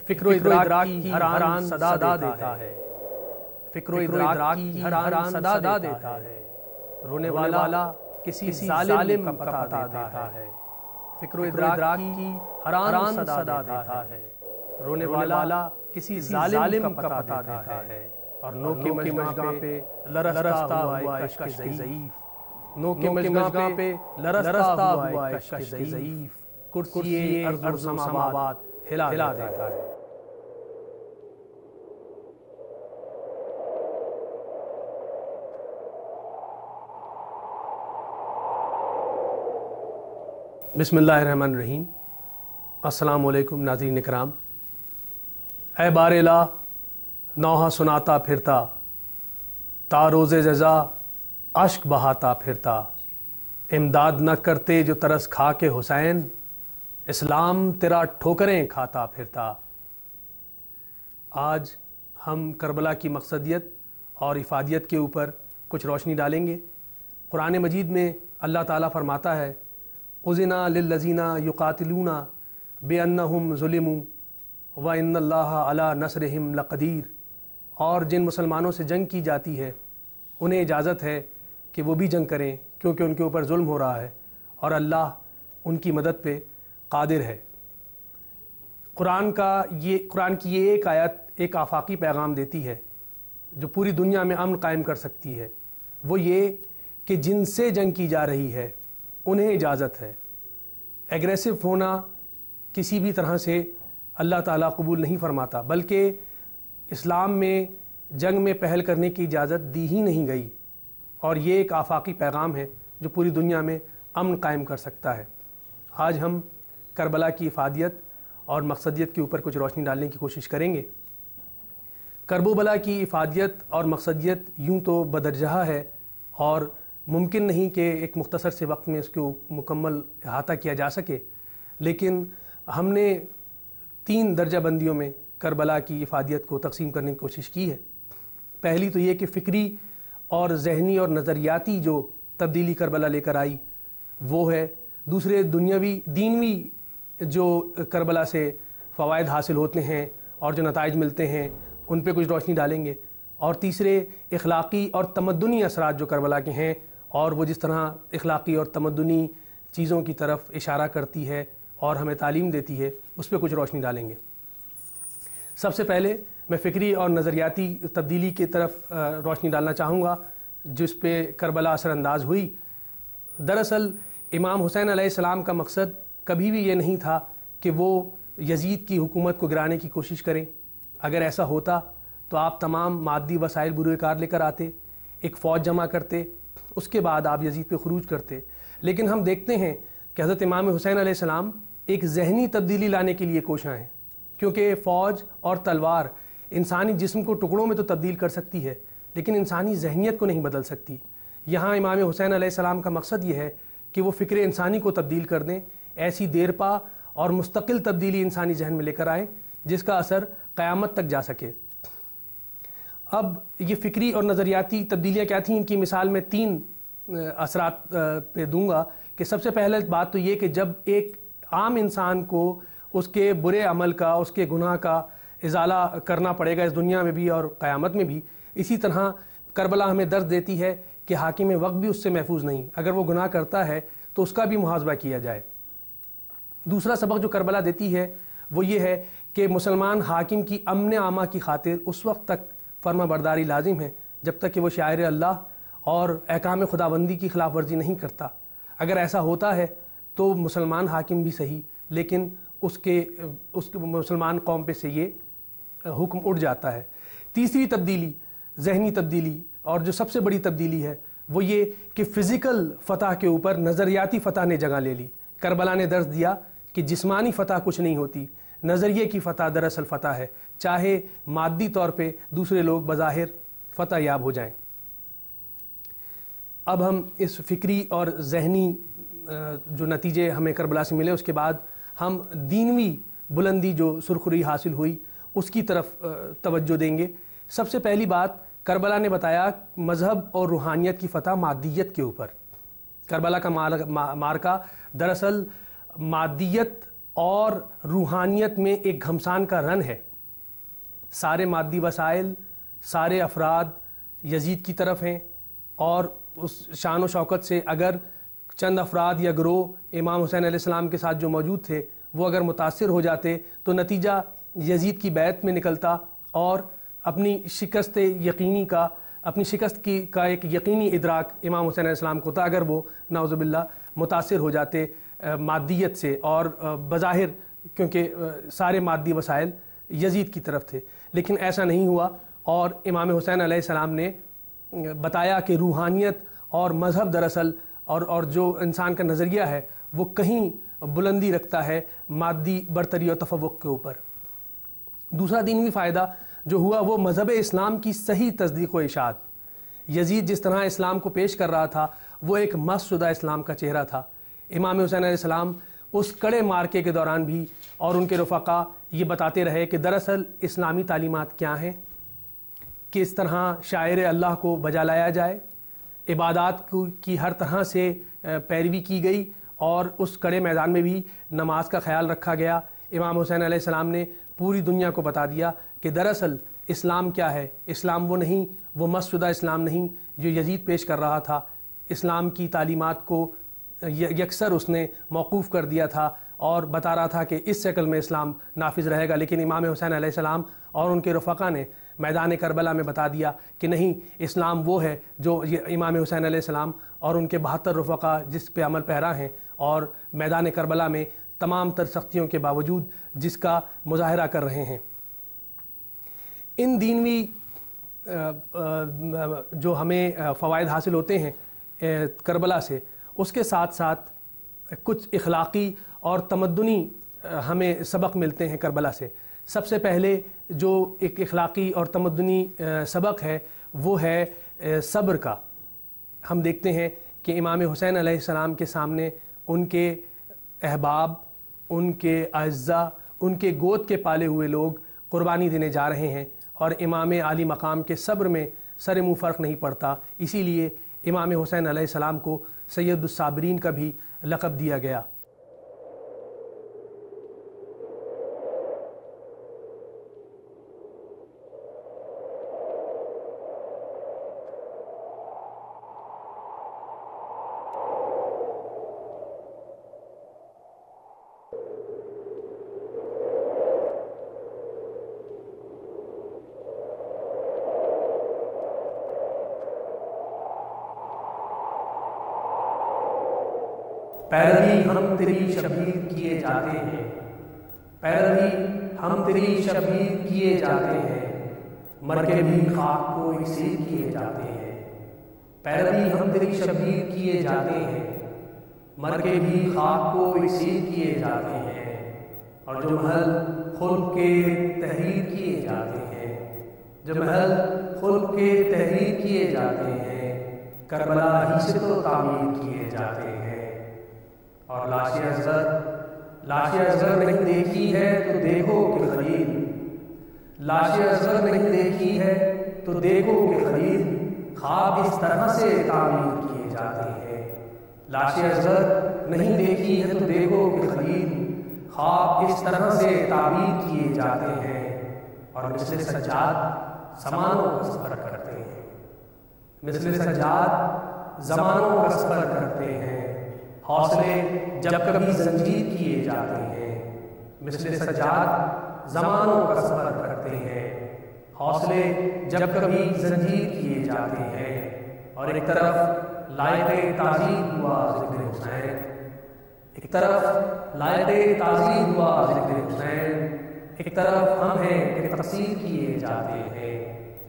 فکر و ادراک کی حیران صدا دیتا ہے، فکر و ادراک کی حیران صدا دیتا ہے، رونے والا کسی ظالم کا پتہ دیتا ہے، فکر و ادراک کی حیران صدا دیتا ہے، رونے والا کسی ظالم کا پتہ دیتا ہے، اور نو کے مژگاں پہ لرزتا ہوا عشق ضعیف، نو کے مژگاں پہ لرزتا ہوا عشق ضعیف، کرسی ارض و سماوات ہلا دیتا ہے۔ بسم اللہ الرحمن الرحیم۔ السلام علیکم ناظرین اکرام۔ اے بار الہ نوحہ سناتا پھرتا، تا روز جزا اشک بہاتا پھرتا، امداد نہ کرتے جو ترس کھا کے حسین، اسلام تیرا ٹھوکریں کھاتا پھرتا۔ آج ہم کربلا کی مقصدیت اور افادیت کے اوپر کچھ روشنی ڈالیں گے۔ قرآن مجید میں اللہ تعالیٰ فرماتا ہے اذن للذین یقاتلون بانہم ظلموا وان اللہ علی نصرہم لقدیر، اور جن مسلمانوں سے جنگ کی جاتی ہے انہیں اجازت ہے کہ وہ بھی جنگ کریں کیونکہ ان کے اوپر ظلم ہو رہا ہے، اور اللہ ان کی مدد پہ قادر ہے۔ قرآن کی یہ ایک آیت ایک آفاقی پیغام دیتی ہے جو پوری دنیا میں امن قائم کر سکتی ہے، وہ یہ کہ جن سے جنگ کی جا رہی ہے انہیں اجازت ہے۔ ایگریسو ہونا کسی بھی طرح سے اللہ تعالیٰ قبول نہیں فرماتا، بلکہ اسلام میں جنگ میں پہل کرنے کی اجازت دی ہی نہیں گئی، اور یہ ایک آفاقی پیغام ہے جو پوری دنیا میں امن قائم کر سکتا ہے۔ آج ہم کربلا کی افادیت اور مقصدیت کے اوپر کچھ روشنی ڈالنے کی کوشش کریں گے۔ کربلا کی افادیت اور مقصدیت یوں تو بدرجہ ہے اور ممکن نہیں کہ ایک مختصر سے وقت میں اس کو مکمل احاطہ کیا جا سکے، لیکن ہم نے 3 درجہ بندیوں میں کربلا کی افادیت کو تقسیم کرنے کی کوشش کی ہے۔ پہلی تو یہ کہ فکری اور ذہنی اور نظریاتی جو تبدیلی کربلا لے کر آئی وہ ہے، دوسرے دنیاوی دینوی جو کربلا سے فوائد حاصل ہوتے ہیں اور جو نتائج ملتے ہیں ان پہ کچھ روشنی ڈالیں گے، اور تیسرے اخلاقی اور تمدنی اثرات جو کربلا کے ہیں اور وہ جس طرح اخلاقی اور تمدنی چیزوں کی طرف اشارہ کرتی ہے اور ہمیں تعلیم دیتی ہے اس پہ کچھ روشنی ڈالیں گے۔ سب سے پہلے میں فکری اور نظریاتی تبدیلی کی طرف روشنی ڈالنا چاہوں گا جس پہ کربلا اثر انداز ہوئی۔ دراصل امام حسین علیہ السلام کا مقصد کبھی بھی یہ نہیں تھا کہ وہ یزید کی حکومت کو گرانے کی کوشش کریں۔ اگر ایسا ہوتا تو آپ تمام مادی وسائل بروئے کار لے کر آتے، ایک فوج جمع کرتے، اس کے بعد آپ یزید پہ خروج کرتے۔ لیکن ہم دیکھتے ہیں کہ حضرت امام حسین علیہ السلام ایک ذہنی تبدیلی لانے کے لیے کوشاں ہیں، کیونکہ فوج اور تلوار انسانی جسم کو ٹکڑوں میں تو تبدیل کر سکتی ہے لیکن انسانی ذہنیت کو نہیں بدل سکتی۔ یہاں امام حسین علیہ السلام کا مقصد یہ ہے کہ وہ فکر انسانی کو تبدیل کر دیں، ایسی دیرپا اور مستقل تبدیلی انسانی ذہن میں لے کر آئیں جس کا اثر قیامت تک جا سکے۔ اب یہ فکری اور نظریاتی تبدیلیاں کیا تھیں، ان کی مثال میں 3 اثرات پہ دوں گا کہ سب سے پہلے بات تو یہ کہ جب ایک عام انسان کو اس کے برے عمل کا، اس کے گناہ کا ازالہ کرنا پڑے گا اس دنیا میں بھی اور قیامت میں بھی، اسی طرح کربلا ہمیں درس دیتی ہے کہ حاکم وقت بھی اس سے محفوظ نہیں، اگر وہ گناہ کرتا ہے تو اس کا بھی محاسبہ کیا جائے۔ دوسرا سبق جو کربلا دیتی ہے وہ یہ ہے کہ مسلمان حاکم کی امن عامہ کی خاطر اس وقت تک فرما برداری لازم ہے جب تک کہ وہ شاعر اللہ اور احکام خداوندی کی خلاف ورزی نہیں کرتا۔ اگر ایسا ہوتا ہے تو مسلمان حاکم بھی صحیح لیکن اس کے مسلمان قوم پہ سے یہ حکم اٹھ جاتا ہے۔ تیسری تبدیلی ذہنی تبدیلی اور جو سب سے بڑی تبدیلی ہے وہ یہ کہ فزیکل فتح کے اوپر نظریاتی فتح نے جگہ لے لی۔ کربلا نے درس دیا کہ جسمانی فتح کچھ نہیں ہوتی، نظریے کی فتح دراصل فتح ہے، چاہے مادی طور پہ دوسرے لوگ بظاہر فتح یاب ہو جائیں۔ اب ہم اس فکری اور ذہنی جو نتیجے ہمیں کربلا سے ملے اس کے بعد ہم دینوی بلندی جو سرخروئی حاصل ہوئی اس کی طرف توجہ دیں گے۔ سب سے پہلی بات کربلا نے بتایا مذہب اور روحانیت کی فتح مادیت کے اوپر۔ کربلا کا مارکا دراصل مادیت اور روحانیت میں ایک گھمسان کا رن ہے. سارے مادی وسائل، سارے افراد یزید کی طرف ہیں، اور اس شان و شوکت سے اگر چند افراد یا گروہ امام حسین علیہ السلام کے ساتھ جو موجود تھے وہ اگر متاثر ہو جاتے تو نتیجہ یزید کی بیعت میں نکلتا اور اپنی شکست کا ایک یقینی ادراک امام حسین علیہ السلام کو تھا اگر وہ نعوذ باللہ متاثر ہو جاتے مادیت سے، اور بظاہر کیونکہ سارے مادی وسائل یزید کی طرف تھے. لیکن ایسا نہیں ہوا، اور امام حسین علیہ السلام نے بتایا کہ روحانیت اور مذہب دراصل اور جو انسان کا نظریہ ہے وہ کہیں بلندی رکھتا ہے مادی برتری اور تفوق کے اوپر. دوسرا دینوی فائدہ جو ہوا وہ مذہب اسلام کی صحیح تصدیق و اشاعت. یزید جس طرح اسلام کو پیش کر رہا تھا وہ ایک مسخ شدہ اسلام کا چہرہ تھا. امام حسین علیہ السلام اس کڑے مارکے کے دوران بھی اور ان کے رفقا یہ بتاتے رہے کہ دراصل اسلامی تعلیمات کیا ہیں، کس طرح شاعر اللہ کو بجا لایا جائے، عبادات کی ہر طرح سے پیروی کی گئی، اور اس کڑے میدان میں بھی نماز کا خیال رکھا گیا. امام حسین علیہ السلام نے پوری دنیا کو بتا دیا کہ دراصل اسلام کیا ہے. اسلام وہ نہیں، وہ مسخ شدہ اسلام نہیں جو یزید پیش کر رہا تھا. اسلام کی تعلیمات کو یکسر اس نے موقوف کر دیا تھا اور بتا رہا تھا کہ اس شکل میں اسلام نافذ رہے گا. لیکن امام حسین علیہ السلام اور ان کے رفقا نے میدان کربلا میں بتا دیا کہ نہیں، اسلام وہ ہے جو امام حسین علیہ السلام اور ان کے 72 رفقا جس پہ عمل پیرا ہیں، اور میدان کربلا میں تمام تر سختیوں کے باوجود جس کا مظاہرہ کر رہے ہیں. ان دینوی جو ہمیں فوائد حاصل ہوتے ہیں کربلا سے، اس کے ساتھ ساتھ کچھ اخلاقی اور تمدنی ہمیں سبق ملتے ہیں کربلا سے. سب سے پہلے جو ایک اخلاقی اور تمدنی سبق ہے وہ ہے صبر کا. ہم دیکھتے ہیں کہ امام حسین علیہ السلام کے سامنے ان کے احباب، ان کے اعزاء، ان کے گود کے پالے ہوئے لوگ قربانی دینے جا رہے ہیں، اور امام عالی مقام کے صبر میں سر منہ فرق نہیں پڑتا. اسی لیے امام حسین علیہ السلام کو سید الصابرین کا بھی لقب دیا گیا. پیروی ہم تیری شبیر کیے جاتے ہیں، پیروی ہم تیری شبیر کیے جاتے ہیں، مر کے بھی خاک کو اکسیر کیے جاتے ہیں. پیروی ہم تیری شبیر کیے جاتے ہیں، مر کے بھی خاک کو اکسیر کیے جاتے ہیں. اور جو محل خلق کے تحریر کیے جاتے ہیں، جو محل خلق کے تحریر کیے جاتے ہیں، کربلا ہی سے تو تعمیر کیے جاتے ہیں. اور لاش اصغر نہیں دیکھی ہے تو دیکھو کہ خلیل، لاش اصغر نہیں دیکھی ہے تو دیکھو کہ خلیل، خواب اس طرح سے تعمیر کیے جاتے ہیں. لاش اصغر نہیں دیکھی ہے تو دیکھو کہ خلیل، خواب اس طرح سے تعبیر کیے جاتے ہیں. اور مثل سجاد زمانوں کا سفر کرتے ہیں، مثل سجاد زمانوں کا سفر کرتے ہیں. حوصلے جب کبھی زنجیر کیے جاتے ہیں، مثل سجاد زمانوں کا سفر کرتے ہیں. حوصلے جب کبھی زنجیر کیے جاتے ہیں. اور ایک طرف لائق تعظیم ہوا ذکر حسین، ایک طرف لائق تعظیم ہوا ذکر حسین، ایک طرف ہم ہیں کہ تقصیر کیے جاتے ہیں.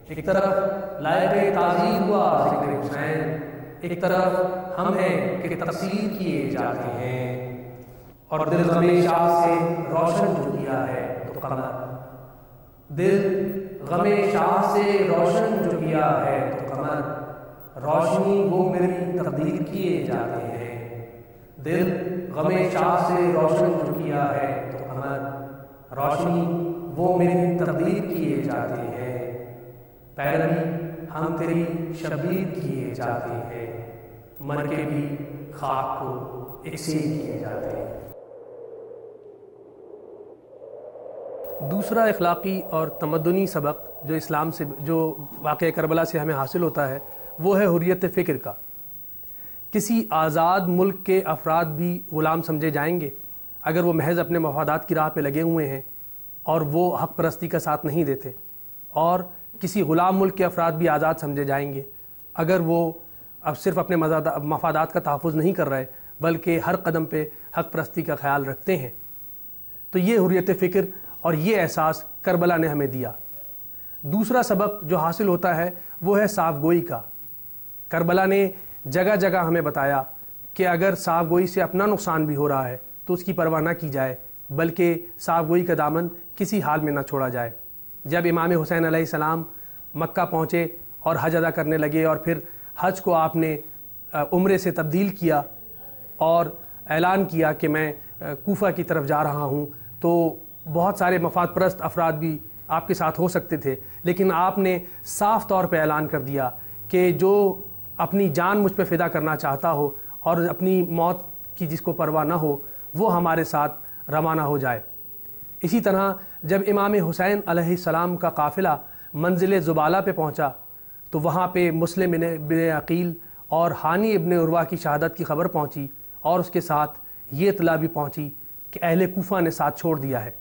ایک طرف لائق تعظیم ہوا ذکر حسین، ایک طرف ہم ہیں کہ تقصیر کیے جاتے ہیں. اور دل غم شاہ سے روشن جو کیا ہے تو قمر، دل غم شاہ سے روشن جو کیا ہے تو قمر، روشنی وہ میری تقدیر کیے جاتے ہیں. دل غم شاہ سے روشن جو کیا ہے تو قمر، روشنی وہ میری تقدیر کیے جاتے ہیں. پیروی ہم تیری شبیر کیے جاتے ہیں، مر کے بھی خاک کو اکسیر کیے جاتے ہیں. دوسرا اخلاقی اور تمدنی سبق جو اسلام سے جو واقعہ کربلا سے ہمیں حاصل ہوتا ہے وہ ہے حریت فکر کا۔ کسی آزاد ملک کے افراد بھی غلام سمجھے جائیں گے اگر وہ محض اپنے مفادات کی راہ پہ لگے ہوئے ہیں اور وہ حق پرستی کا ساتھ نہیں دیتے، اور کسی غلام ملک کے افراد بھی آزاد سمجھے جائیں گے اگر وہ اب صرف اپنے مفادات کا تحفظ نہیں کر رہے بلکہ ہر قدم پہ حق پرستی کا خیال رکھتے ہیں۔ تو یہ حریت فکر اور یہ احساس کربلا نے ہمیں دیا۔ دوسرا سبق جو حاصل ہوتا ہے وہ ہے صاف گوئی کا۔ کربلا نے جگہ جگہ ہمیں بتایا کہ اگر صاف گوئی سے اپنا نقصان بھی ہو رہا ہے تو اس کی پرواہ نہ کی جائے، بلکہ صاف گوئی کا دامن کسی حال میں نہ چھوڑا جائے۔ جب امام حسین علیہ السلام مکہ پہنچے اور حج ادا کرنے لگے اور پھر حج کو آپ نے عمرے سے تبدیل کیا اور اعلان کیا کہ میں کوفہ کی طرف جا رہا ہوں، تو بہت سارے مفاد پرست افراد بھی آپ کے ساتھ ہو سکتے تھے، لیکن آپ نے صاف طور پہ اعلان کر دیا کہ جو اپنی جان مجھ پہ فدا کرنا چاہتا ہو اور اپنی موت کی جس کو پرواہ نہ ہو وہ ہمارے ساتھ روانہ ہو جائے۔ اسی طرح جب امام حسین علیہ السلام کا قافلہ منزل زبالہ پہ پہنچا تو وہاں پہ مسلم بن عقیل اور ہانی ابن عروہ کی شہادت کی خبر پہنچی، اور اس کے ساتھ یہ اطلاع بھی پہنچی کہ اہل کوفہ نے ساتھ چھوڑ دیا ہے۔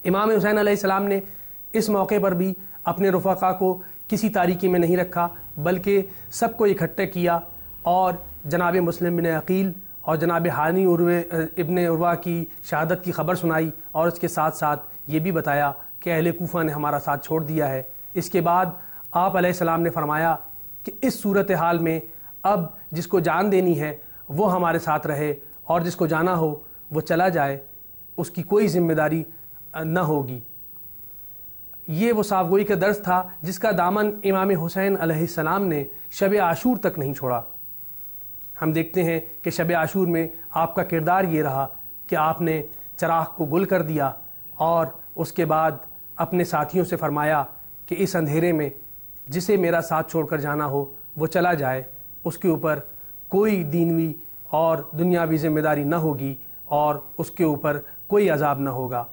امام حسین علیہ السلام نے اس موقع پر بھی اپنے رفقا کو کسی تاریکی میں نہیں رکھا، بلکہ سب کو اکٹھے کیا اور جناب مسلم بن عقیل اور جناب ہانی ابن عروہ کی شہادت کی خبر سنائی، اور اس کے ساتھ ساتھ یہ بھی بتایا کہ اہل کوفہ نے ہمارا ساتھ چھوڑ دیا ہے۔ اس کے بعد آپ علیہ السلام نے فرمایا کہ اس صورتحال میں اب جس کو جان دینی ہے وہ ہمارے ساتھ رہے، اور جس کو جانا ہو وہ چلا جائے، اس کی کوئی ذمہ داری نہ ہوگی۔ یہ وہ صاف گوئی کا درس تھا جس کا دامن امام حسین علیہ السلام نے شب عاشور تک نہیں چھوڑا۔ ہم دیکھتے ہیں کہ شب عاشور میں آپ کا کردار یہ رہا کہ آپ نے چراغ کو گل کر دیا اور اس کے بعد اپنے ساتھیوں سے فرمایا کہ اس اندھیرے میں جسے میرا ساتھ چھوڑ کر جانا ہو وہ چلا جائے، اس کے اوپر کوئی دینوی اور دنیاوی ذمہ داری نہ ہوگی اور اس کے اوپر کوئی عذاب نہ ہوگا۔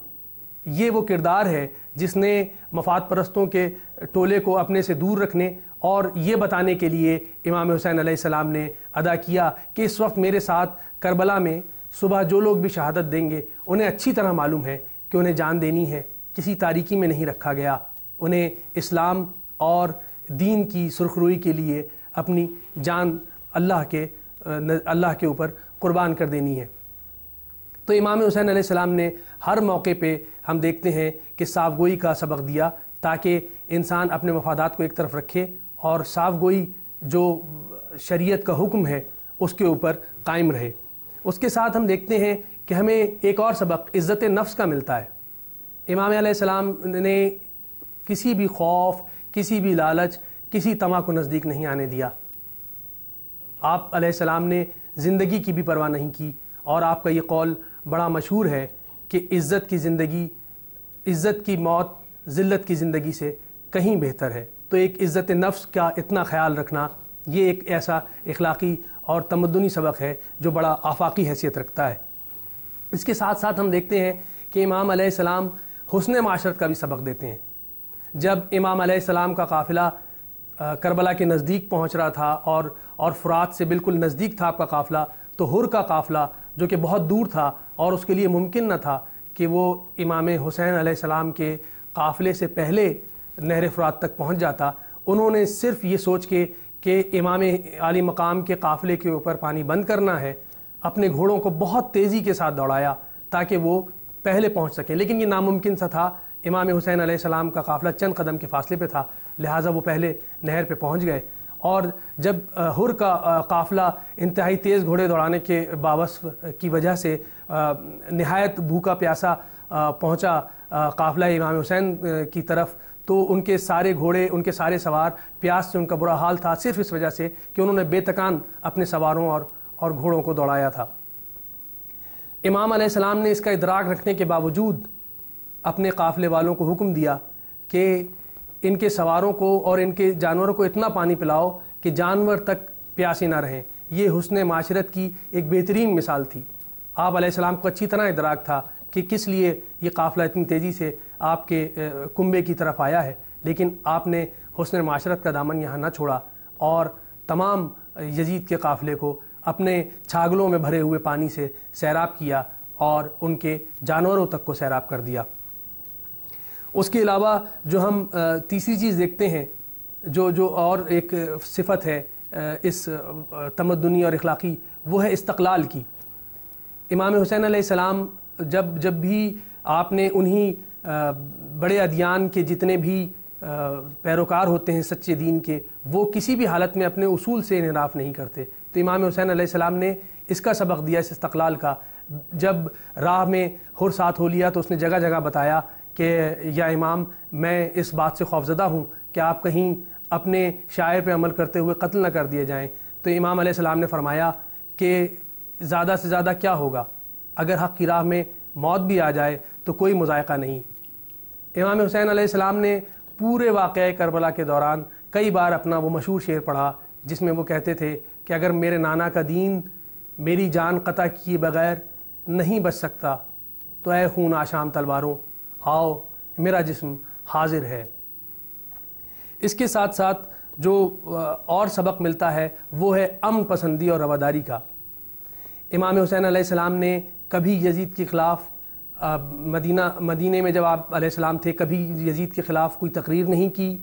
یہ وہ کردار ہے جس نے مفاد پرستوں کے ٹولے کو اپنے سے دور رکھنے اور یہ بتانے کے لیے امام حسین علیہ السلام نے ادا کیا کہ اس وقت میرے ساتھ کربلا میں صبح جو لوگ بھی شہادت دیں گے انہیں اچھی طرح معلوم ہے کہ انہیں جان دینی ہے، کسی تاریکی میں نہیں رکھا گیا، انہیں اسلام اور دین کی سرخروئی کے لیے اپنی جان اللہ کے اوپر قربان کر دینی ہے۔ تو امام حسین علیہ السلام نے ہر موقع پہ ہم دیکھتے ہیں کہ صاف گوئی کا سبق دیا تاکہ انسان اپنے مفادات کو ایک طرف رکھے اور صاف گوئی جو شریعت کا حکم ہے اس کے اوپر قائم رہے۔ اس کے ساتھ ہم دیکھتے ہیں کہ ہمیں ایک اور سبق عزت نفس کا ملتا ہے۔ امام علیہ السلام نے کسی بھی خوف، کسی بھی لالچ، کسی طمع کو نزدیک نہیں آنے دیا۔ آپ علیہ السلام نے زندگی کی بھی پرواہ نہیں کی، اور آپ کا یہ قول بڑا مشہور ہے کہ عزت کی موت ذلت کی زندگی سے کہیں بہتر ہے۔ تو ایک عزت نفس کا اتنا خیال رکھنا یہ ایک ایسا اخلاقی اور تمدنی سبق ہے جو بڑا آفاقی حیثیت رکھتا ہے۔ اس کے ساتھ ساتھ ہم دیکھتے ہیں کہ امام علیہ السلام حسن معاشرت کا بھی سبق دیتے ہیں۔ جب امام علیہ السلام کا قافلہ کربلا کے نزدیک پہنچ رہا تھا اور فرات سے بالکل نزدیک تھا آپ کا قافلہ، تو ہر کا قافلہ جو کہ بہت دور تھا اور اس کے لیے ممکن نہ تھا کہ وہ امام حسین علیہ السلام کے قافلے سے پہلے نہر فرات تک پہنچ جاتا، انہوں نے صرف یہ سوچ کے کہ امام عالی مقام کے قافلے کے اوپر پانی بند کرنا ہے، اپنے گھوڑوں کو بہت تیزی کے ساتھ دوڑایا تاکہ وہ پہلے پہنچ سکیں، لیکن یہ ناممکن سا تھا۔ امام حسین علیہ السلام کا قافلہ چند قدم کے فاصلے پہ تھا، لہٰذا وہ پہلے نہر پہ پہنچ گئے، اور جب ہر کا قافلہ انتہائی تیز گھوڑے دوڑانے کے باوصف کی وجہ سے نہایت بھوکا پیاسا پہنچا قافلہ امام حسین کی طرف، تو ان کے سارے گھوڑے، ان کے سارے سوار پیاس سے ان کا برا حال تھا، صرف اس وجہ سے کہ انہوں نے بے تکان اپنے سواروں اور گھوڑوں کو دوڑایا تھا۔ امام علیہ السلام نے اس کا ادراک رکھنے کے باوجود اپنے قافلے والوں کو حکم دیا کہ ان کے سواروں کو اور ان کے جانوروں کو اتنا پانی پلاؤ کہ جانور تک پیاسے نہ رہیں۔ یہ حسن معاشرت کی ایک بہترین مثال تھی۔ آپ علیہ السلام کو اچھی طرح ادراک تھا کہ کہ کس لیے یہ قافلہ اتنی تیزی سے آپ کے کنبے کی طرف آیا ہے، لیکن آپ نے حسن معاشرت کا دامن یہاں نہ چھوڑا اور تمام یزید کے قافلے کو اپنے چھاگلوں میں بھرے ہوئے پانی سے سیراب کیا اور ان کے جانوروں تک کو سیراب کر دیا۔ اس کے علاوہ جو ہم تیسری چیز دیکھتے ہیں، جو اور ایک صفت ہے اس تمدنی اور اخلاقی، وہ ہے استقلال کی۔ امام حسین علیہ السلام جب بھی آپ نے انہی بڑے ادیان کے جتنے بھی پیروکار ہوتے ہیں سچے دین کے، وہ کسی بھی حالت میں اپنے اصول سے انحراف نہیں کرتے، تو امام حسین علیہ السلام نے اس کا سبق دیا، اس استقلال کا۔ جب راہ میں ہر ساتھ ہو لیا تو اس نے جگہ جگہ بتایا کہ یا امام، میں اس بات سے خوفزدہ ہوں کہ آپ کہیں اپنے شاعر پہ عمل کرتے ہوئے قتل نہ کر دیے جائیں۔ تو امام علیہ السلام نے فرمایا کہ زیادہ سے زیادہ کیا ہوگا، اگر حق کی راہ میں موت بھی آ جائے تو کوئی مضائقہ نہیں۔ امام حسین علیہ السلام نے پورے واقعہ کربلا کے دوران کئی بار اپنا وہ مشہور شعر پڑھا جس میں وہ کہتے تھے کہ اگر میرے نانا کا دین میری جان قطع کیے بغیر نہیں بچ سکتا تو اے خون آشام تلواروں آؤ میرا جسم حاضر ہے۔ اس کے ساتھ ساتھ جو اور سبق ملتا ہے وہ ہے امن پسندی اور رواداری کا۔ امام حسین علیہ السلام نے کبھی یزید کے خلاف مدینے میں جب آپ علیہ السلام تھے کبھی یزید کے خلاف کوئی تقریر نہیں کی،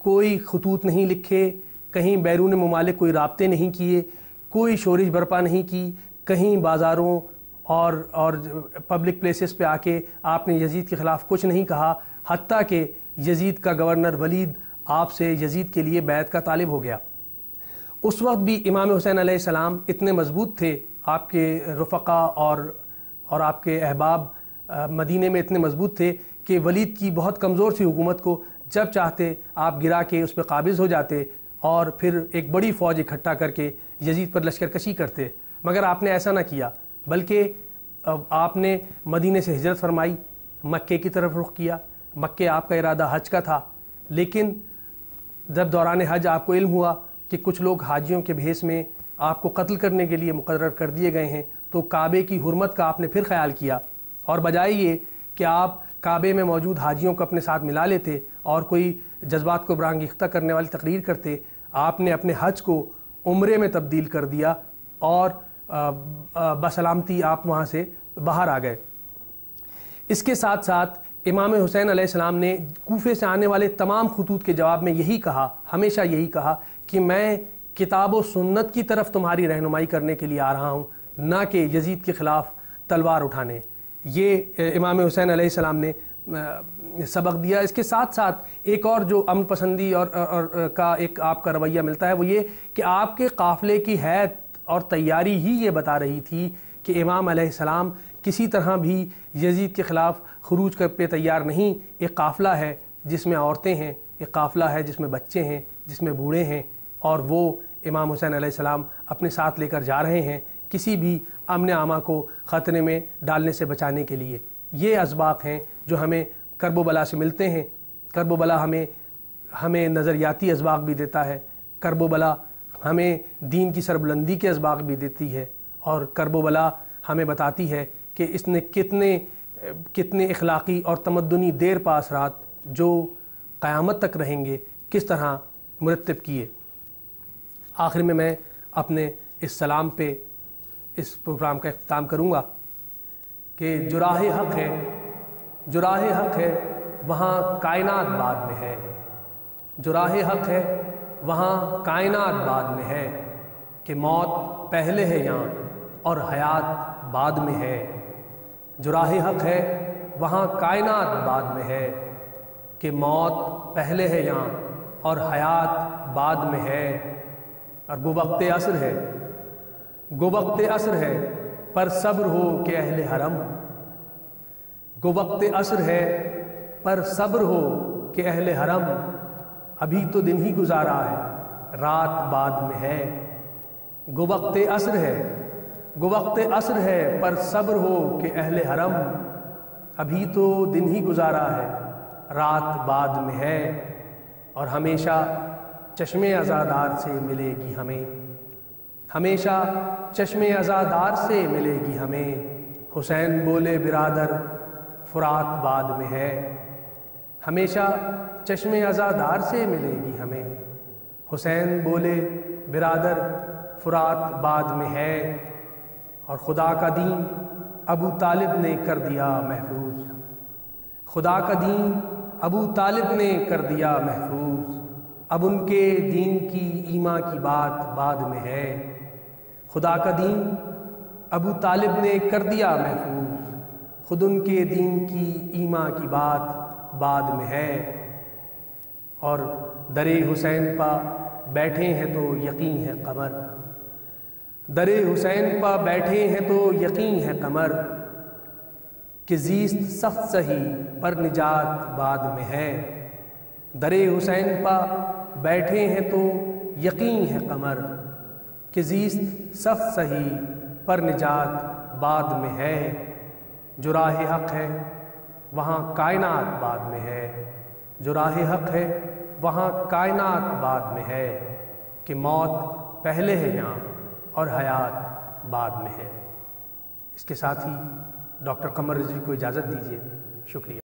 کوئی خطوط نہیں لکھے، کہیں بیرون ممالک کوئی رابطے نہیں کیے، کوئی شورش برپا نہیں کی، کہیں بازاروں اور پبلک پلیسز پہ آ کے آپ نے یزید کے خلاف کچھ نہیں کہا، حتیٰ کہ یزید کا گورنر ولید آپ سے یزید کے لیے بیعت کا طالب ہو گیا۔ اس وقت بھی امام حسین علیہ السلام اتنے مضبوط تھے، آپ کے رفقا اور آپ کے احباب مدینے میں اتنے مضبوط تھے کہ ولید کی بہت کمزور سی حکومت کو جب چاہتے آپ گرا کے اس پہ قابض ہو جاتے اور پھر ایک بڑی فوج اکٹھا کر کے یزید پر لشکر کشی کرتے، مگر آپ نے ایسا نہ کیا، بلکہ آپ نے مدینے سے ہجرت فرمائی، مکے کی طرف رخ کیا۔ مکے آپ کا ارادہ حج کا تھا، لیکن جب دوران حج آپ کو علم ہوا کہ کچھ لوگ حاجیوں کے بھیس میں آپ کو قتل کرنے کے لیے مقرر کر دیے گئے ہیں، تو کعبے کی حرمت کا آپ نے پھر خیال کیا، اور بجائے یہ کہ آپ کعبے میں موجود حاجیوں کو اپنے ساتھ ملا لیتے اور کوئی جذبات کو برانگیختہ کرنے والی تقریر کرتے، آپ نے اپنے حج کو عمرے میں تبدیل کر دیا اور بسلامتی آپ وہاں سے باہر آ گئے۔ اس کے ساتھ ساتھ امام حسین علیہ السلام نے کوفے سے آنے والے تمام خطوط کے جواب میں یہی کہا، ہمیشہ یہی کہا کہ میں کتاب و سنت کی طرف تمہاری رہنمائی کرنے کے لیے آ رہا ہوں، نہ کہ یزید کے خلاف تلوار اٹھانے۔ یہ امام حسین علیہ السلام نے سبق دیا۔ اس کے ساتھ ساتھ ایک اور جو امن پسندی اور کا ایک آپ کا رویہ ملتا ہے وہ یہ کہ آپ کے قافلے کی حیت اور تیاری ہی یہ بتا رہی تھی کہ امام علیہ السلام کسی طرح بھی یزید کے خلاف خروج کر پہ تیار نہیں۔ ایک قافلہ ہے جس میں عورتیں ہیں، ایک قافلہ ہے جس میں بچے ہیں، جس میں بوڑھے ہیں، اور وہ امام حسین علیہ السلام اپنے ساتھ لے کر جا رہے ہیں کسی بھی امن عامہ کو خطرے میں ڈالنے سے بچانے کے لیے۔ یہ اسباق ہیں جو ہمیں کرب و بلا سے ملتے ہیں۔ کرب و بلا ہمیں نظریاتی اسباق بھی دیتا ہے، کرب و بلا ہمیں دین کی سربلندی کے اسباق بھی دیتی ہے، اور کرب و بلا ہمیں بتاتی ہے کہ اس نے کتنے اخلاقی اور تمدنی دیر پا اثرات جو قیامت تک رہیں گے کس طرح مرتب کیے۔ آخر میں اپنے اس سلام پہ اس پروگرام کا اختتام کروں گا کہ جو راہ حق ہے، جو راہ حق ہے وہاں کائنات بعد میں ہے، جو راہ حق ہے وہاں کائنات بعد میں ہے، کہ موت پہلے ہے یہاں اور حیات بعد میں ہے۔ جو راہ حق ہے وہاں کائنات بعد میں ہے، کہ موت پہلے ہے یہاں اور حیات بعد میں ہے۔ اور گو وقت عصر ہے، گو وقت عصر ہے پر صبر ہو کہ اہل حرم، گو وقت عصر ہے پر صبر ہو کہ اہل حرم، ابھی تو دن ہی گزارا ہے رات بعد میں ہے۔ گو وقت عصر ہے، گو وقت عصر ہے پر صبر ہو کہ اہل حرم، ابھی تو دن ہی گزارا ہے رات بعد میں ہے۔ اور ہمیشہ چشم عزادار سے ملے گی ہمیں، ہمیشہ چشم عزادار سے ملے گی ہمیں حسین بولے برادر فرات بعد میں ہے، ہمیشہ چشم عزادار سے ملے گی ہمیں۔ حسین بولے برادر فرات بعد میں ہے، اور خدا کا دین ابو طالب نے کر دیا محفوظ، خدا کا دین ابو طالب نے کر دیا محفوظ، اب ان کے دین کی ایمان کی بات بعد میں ہے۔ خدا کا دین ابو طالب نے کر دیا محفوظ، خود ان کے دین کی ایمان کی بات بعد میں ہے۔ اور درے حسین پا بیٹھے ہیں تو یقین ہے قمر، درے حسین پا بیٹھے ہیں تو یقین ہے قمر، کہ زیست سخت سہی پر نجات بعد میں ہے۔ درے حسین پا بیٹھے ہیں تو یقین ہے قمر، کہ زیست سخت سہی پر نجات بعد میں ہے۔ جو راہ حق ہے وہاں کائنات بعد میں ہے، جو راہ حق ہے وہاں کائنات بعد میں ہے، کہ موت پہلے ہے یہاں اور حیات بعد میں ہے۔ اس کے ساتھ ہی ڈاکٹر قمر رضوی کو اجازت دیجیے، شکریہ۔